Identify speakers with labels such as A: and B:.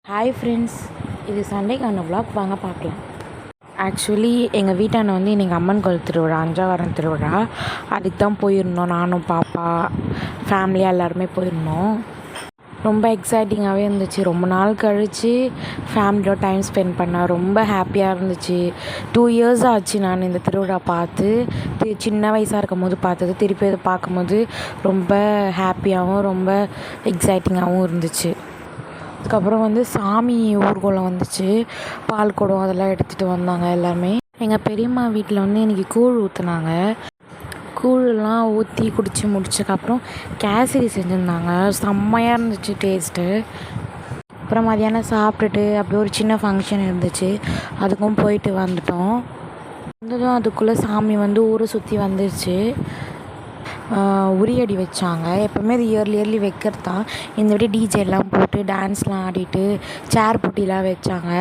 A: Hi friends, இது சண்டேக்கான vlog. வாங்க பார்க்கலாம். ஆக்சுவலி எங்கள் வீட்டாண்ட வந்து இன்றைக்கி அம்மன் கோயில் திருவிழா, அஞ்சாவரம் திருவிழா. அதுக்கு தான் போயிருந்தோம். நானும் பாப்பா ஃபேமிலியாக எல்லாருமே போயிருந்தோம். ரொம்ப எக்ஸைட்டிங்காகவே இருந்துச்சு. ரொம்ப நாள் கழித்து ஃபேமிலியோட டைம் ஸ்பெண்ட் பண்ணேன். ரொம்ப ஹாப்பியாக இருந்துச்சு. 2 years ஆச்சு நான் இந்த திருவிழா பார்த்து. சின்ன வயசாக இருக்கும் போது பார்த்தது. திருப்பி அதை பார்க்கும்போது ரொம்ப ஹாப்பியாகவும் ரொம்ப எக்ஸைட்டிங்காகவும் இருந்துச்சு. அதுக்கப்புறம் வந்து சாமி ஊர்வலம் வந்துச்சு. பால் குடம் அதெல்லாம் எடுத்துகிட்டு வந்தாங்க எல்லாருமே. எங்கள் பெரியம்மா வீட்டில் வந்து இன்றைக்கி கூழ் ஊற்றுனாங்க. கூழெலாம் ஊற்றி குடித்து முடிச்சதுக்கப்புறம் கேசரி செஞ்சுருந்தாங்க. செம்மையாக இருந்துச்சு டேஸ்ட்டு. அப்புறம் மதியானம் சாப்பிட்டுட்டு அப்படியே ஒரு சின்ன ஃபங்க்ஷன் இருந்துச்சு, அதுக்கும் போயிட்டு வந்துட்டோம். வந்ததும் அதுக்குள்ளே சாமி வந்து ஊரை சுற்றி வந்துருச்சு. உரியடி வச்சாங்க. எப்போவுமே அது இயர்லி வைக்கிறது தான். இந்த வாட்டி டிஜே எல்லாம் போட்டு டான்ஸ்லாம் ஆடிட்டு சேர் போட்டிலாம் வச்சாங்க.